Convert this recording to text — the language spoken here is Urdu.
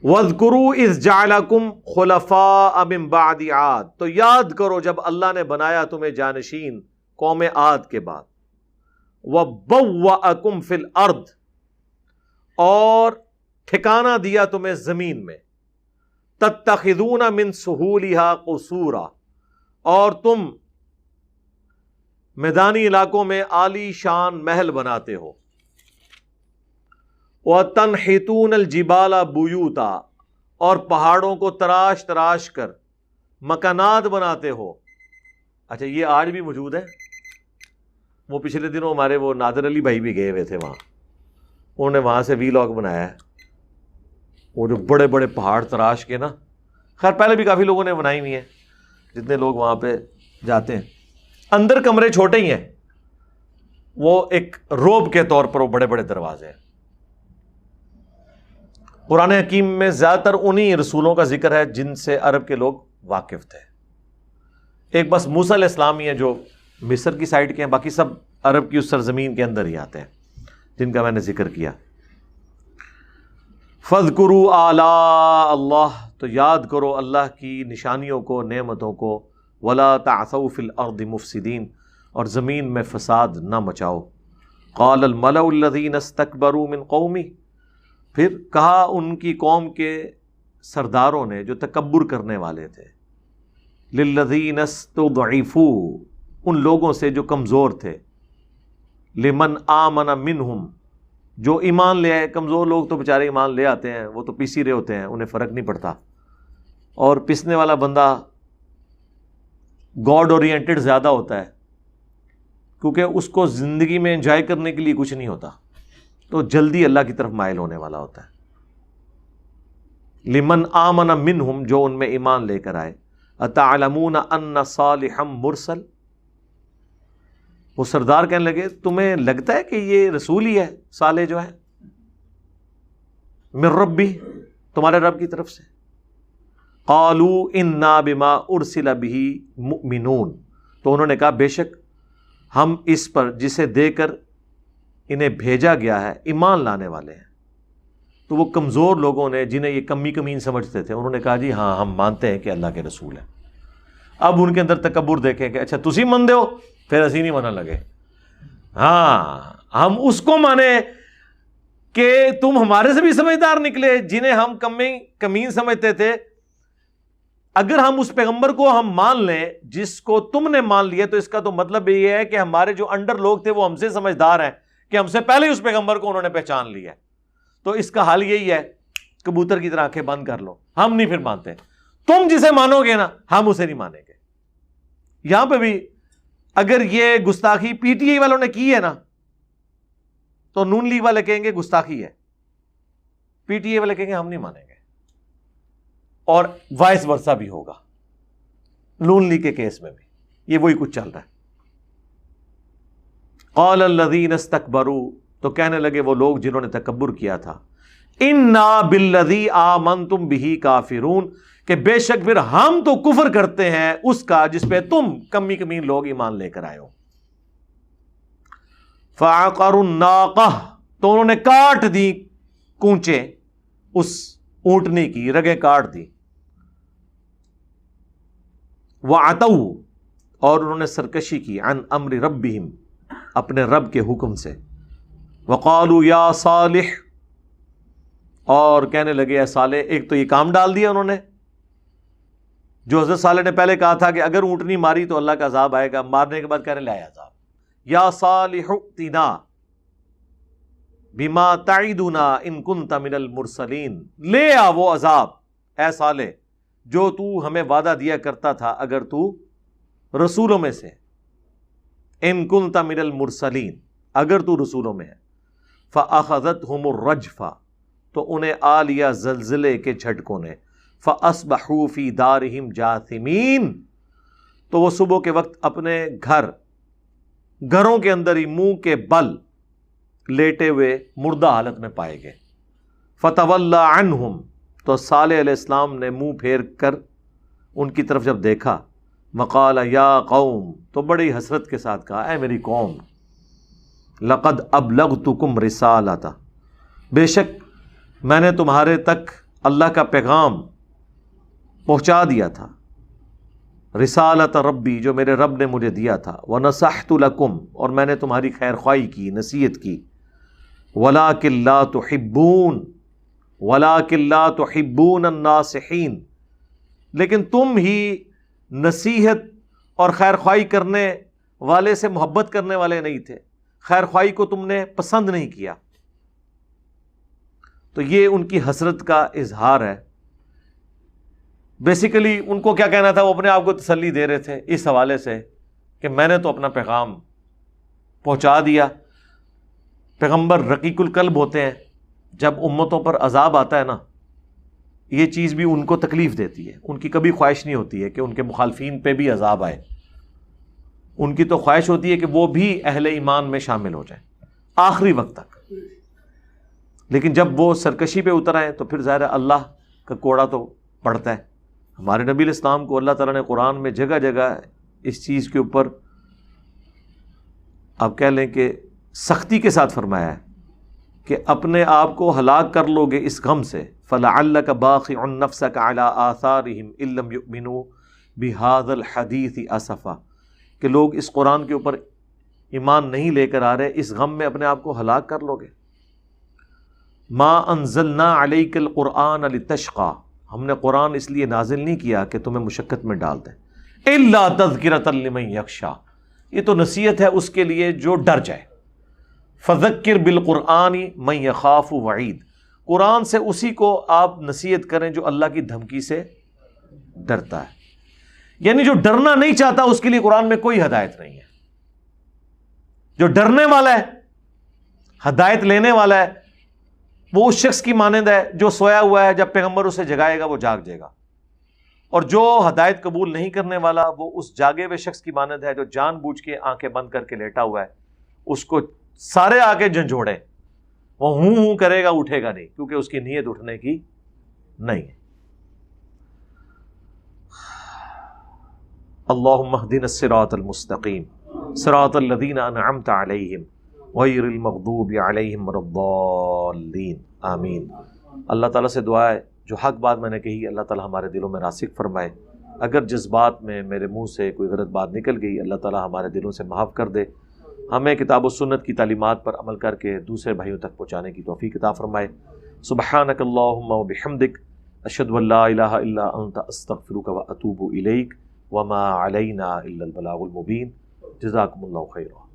وَاذْكُرُوا إِذْ جَعَلَكُمْ خُلَفَاءَ مِن بَعْدِ عَادٍ، تو یاد کرو جب اللہ نے بنایا تمہیں جانشین قوم عاد کے بعد. وَبَوَّأَكُمْ فِي الْأَرْضِ، اور ٹھکانہ دیا تمہیں زمین میں. تَتَّخِذُونَ مِن سُهُولِهَا قُصُورًا، اور تم میدانی علاقوں میں عالی شان محل بناتے ہو. وَتَنْحِتُونَ الْجِبَالَ بُيُوتًا، اور پہاڑوں کو تراش تراش کر مکانات بناتے ہو. اچھا یہ آج بھی موجود ہے. وہ پچھلے دنوں ہمارے وہ نادر علی بھائی بھی گئے ہوئے تھے وہاں، انہوں نے وہاں سے ویلاگ بنایا ہے. وہ جو بڑے بڑے پہاڑ تراش کے نا، خیر پہلے بھی کافی لوگوں نے بنائی ہوئی ہیں جتنے لوگ وہاں پہ جاتے ہیں. اندر کمرے چھوٹے ہی ہیں، وہ ایک روب کے طور پر وہ بڑے بڑے دروازے ہیں. قرآن حکیم میں زیادہ تر انہی رسولوں کا ذکر ہے جن سے عرب کے لوگ واقف تھے. ایک بس موسیٰ علیہ السلام ہی ہیں جو مصر کی سائڈ کے ہیں، باقی سب عرب کی اس سرزمین کے اندر ہی آتے ہیں جن کا میں نے ذکر کیا. فَاذْكُرُوا آلَاءَ اللَّهِ، تو یاد کرو اللہ کی نشانیوں کو، نعمتوں کو. وَلَا تَعْثَوْا فِي الْأَرْضِ مُفْسِدِينَ، اور زمین میں فساد نہ مچاؤ. قَالَ الْمَلَأُ الَّذِينَ اسْتَكْبَرُوا مِنْ قَوْمِهِ، پھر کہا ان کی قوم کے سرداروں نے جو تکبر کرنے والے تھے. لِلَّذِينَ اسْتُضْعِفُوا، ان لوگوں سے جو کمزور تھے. لِمَنْ آمَنَ مِنْهُمْ، جو ایمان لے آئے. کمزور لوگ تو بیچارے ایمان لے آتے ہیں، وہ تو پیسی رہے ہوتے ہیں، انہیں فرق نہیں پڑتا. اور پسنے والا بندہ گاڈ اورینٹڈ زیادہ ہوتا ہے، کیونکہ اس کو زندگی میں انجوائے کرنے کے لیے کچھ نہیں ہوتا، تو جلدی اللہ کی طرف مائل ہونے والا ہوتا ہے. لمن آمن منہم، جو ان میں ایمان لے کر آئے. اتعلمون ان صالحا مرسل، وہ سردار کہنے لگے تمہیں لگتا ہے کہ یہ رسول ہی ہے صالح جو ہے؟ من ربی، تمہارے رب کی طرف سے. قالوا انا بما ارسل به مؤمنون، تو انہوں نے کہا بے شک ہم اس پر جسے دے کر انہیں بھیجا گیا ہے ایمان لانے والے ہیں. تو وہ کمزور لوگوں نے جنہیں یہ کمی کمین سمجھتے تھے، انہوں نے کہا جی ہاں ہم مانتے ہیں کہ اللہ کے رسول ہیں. اب ان کے اندر تکبر دیکھیں کہ اچھا تسی مندے ہو، پھر اسی نہیں ماننے لگے. ہاں ہم اس کو مانے کہ تم ہمارے سے بھی سمجھدار نکلے جنہیں ہم کمین سمجھتے تھے. اگر ہم اس پیغمبر کو ہم مان لیں جس کو تم نے مان لیا، تو اس کا تو مطلب یہ ہے کہ ہمارے جو انڈر لوگ تھے وہ ہم سے سمجھدار ہیں کہ ہم سے پہلے ہی اس پیغمبر کو انہوں نے پہچان لیا. تو اس کا حل یہی ہے، کبوتر کی طرح آنکھیں بند کر لو. ہم نہیں پھر مانتے، تم جسے مانو گے نا ہم اسے نہیں مانیں گے. یہاں پہ بھی اگر یہ گستاخی پی ٹی آئی والوں نے کی ہے نا، تو نون لیگ والے کہیں گے گستاخی ہے، پی ٹی آئی والے کہیں گے ہم نہیں مانیں گے. اور وائس ورثہ بھی ہوگا نون لیگ کے کیس میں بھی، یہ وہی کچھ چل رہا ہے. قال الذین استکبروا، تو کہنے لگے وہ لوگ جنہوں نے تکبر کیا تھا. انا بالذی آمنتم بہ کافرون، کہ بے شک پھر ہم تو کفر کرتے ہیں اس کا جس پہ تم کمی کمین لوگ ایمان لے کر آئے ہو. فعقروا الناقہ، تو انہوں نے کاٹ دی کونچے اس اونٹنی کی، رگیں کاٹ دی. وعتوا، اور انہوں نے سرکشی کی. عن امر ربہم، اپنے رب کے حکم سے. وقالوا یا صالح، اور کہنے لگے اے صالح. ایک تو یہ کام ڈال دیا انہوں نے جو حضرت صالح نے پہلے کہا تھا کہ اگر اونٹنی ماری تو اللہ کا عذاب آئے گا، مارنے کے بعد کہنے لے آیا عذاب. یا صالح ائتنا بما تعدنا ان کنت من المرسلین، لے آ وہ عذاب اے صالح جو تو ہمیں وعدہ دیا کرتا تھا اگر تو رسولوں میں سے. ان کنت من المرسلین، اگر تو رسولوں میں ہے. فاخذتهم الرجفہ، تو انہیں آ لیا زلزلے کے جھٹکوں نے. فاصبحوا فی دارہم جاثمین، تو وہ صبح کے وقت اپنے گھروں کے اندر ہی منہ کے بل لیٹے ہوئے مردہ حالت میں پائے گئے. فتولی عنہم، تو صالح علیہ السلام نے منہ پھیر کر ان کی طرف جب دیکھا. وقال یا قوم، تو بڑی حسرت کے ساتھ کہا اے میری قوم. لقد ابلغتکم رسالۃ، بے شک میں نے تمہارے تک اللہ کا پیغام پہنچا دیا تھا، رسالت ربی، جو میرے رب نے مجھے دیا تھا، وَنَصَحْتُ لَكُمْ، اور میں نے تمہاری خیر خواہی کی، نصیحت کی، وَلَٰكِن لَا تُحِبُّونَ وَلَٰكِن لَا تُحِبُّونَ النَّاصِحِينَ، لیکن تم ہی نصیحت اور خیر خواہی کرنے والے سے محبت کرنے والے نہیں تھے، خیر خواہی کو تم نے پسند نہیں کیا۔ تو یہ ان کی حسرت کا اظہار ہے۔ بیسیکلی ان کو کیا کہنا تھا، وہ اپنے آپ کو تسلی دے رہے تھے اس حوالے سے کہ میں نے تو اپنا پیغام پہنچا دیا۔ پیغمبر رقیق القلب ہوتے ہیں، جب امتوں پر عذاب آتا ہے نا، یہ چیز بھی ان کو تکلیف دیتی ہے۔ ان کی کبھی خواہش نہیں ہوتی ہے کہ ان کے مخالفین پہ بھی عذاب آئے، ان کی تو خواہش ہوتی ہے کہ وہ بھی اہل ایمان میں شامل ہو جائیں آخری وقت تک۔ لیکن جب وہ سرکشی پہ اتر آئیں تو پھر ظاہر ہے اللہ کا کوڑا تو پڑتا ہے۔ ہمارے نبی علیہ السلام کو اللہ تعالیٰ نے قرآن میں جگہ جگہ اس چیز کے اوپر آپ کہہ لیں کہ سختی کے ساتھ فرمایا ہے کہ اپنے آپ کو ہلاک کر لو گے اس غم سے، فَلَعَلَّكَ بَاخِعٌ نَفْسَكَ عَلَىٰ آثَارِهِمْ إِن لَّمْ يُؤْمِنُوا بِهَٰذَا الْحَدِيثِ أَسَفًا، کہ لوگ اس قرآن کے اوپر ایمان نہیں لے کر آ رہے، اس غم میں اپنے آپ کو ہلاک کر لو گے۔ مَا أَنزَلْنَا عَلَيْكَ الْقُرْآنَ لِتَشْقَىٰ، ہم نے قرآن اس لیے نازل نہیں کیا کہ تمہیں مشقت میں ڈال دیں، إِلَّا تَذْكِرَةً لِمَن يَخْشَىٰ، یہ تو نصیحت ہے اس کے لیے جو ڈر جائے۔ فَذَكِّرْ بِالْقُرْآنِ مَن يَخَافُ وَعِيدٍ، قرآن سے اسی کو آپ نصیحت کریں جو اللہ کی دھمکی سے ڈرتا ہے۔ یعنی جو ڈرنا نہیں چاہتا اس کے لیے قرآن میں کوئی ہدایت نہیں ہے۔ جو ڈرنے والا ہے، ہدایت لینے والا ہے، وہ اس شخص کی مانند ہے جو سویا ہوا ہے، جب پیغمبر اسے جگائے گا وہ جاگ جائے گا، اور جو ہدایت قبول نہیں کرنے والا وہ اس جاگے ہوئے شخص کی مانند ہے جو جان بوجھ کے آنکھیں بند کر کے لیٹا ہوا ہے، اس کو سارے آ کے جھنجھوڑے، وہ ہوں کرے گا، اٹھے گا نہیں، کیونکہ اس کی نیت اٹھنے کی نہیں ہے۔ اللہم اہدنا الصراط المستقیم صراط الذین انعمت علیہم غیر المغضوب علیہم ولا الضالین، آمین۔ اللہ تعالیٰ سے دعا ہے جو حق بات میں نے کہی اللہ تعالیٰ ہمارے دلوں میں راسخ فرمائے، اگر جذبات میں میرے منہ سے کوئی غلط بات نکل گئی اللہ تعالیٰ ہمارے دلوں سے معاف کر دے، ہمیں کتاب و سنت کی تعلیمات پر عمل کر کے دوسرے بھائیوں تک پہنچانے کی توفیق عطا فرمائے۔ سبحانک اللہم و بحمدک، اشہد ان لا الہ الا انت، استغفرک و اتوب الیک، وما علینا الا البلاغ المبین۔ جزاکم اللہ خیرا۔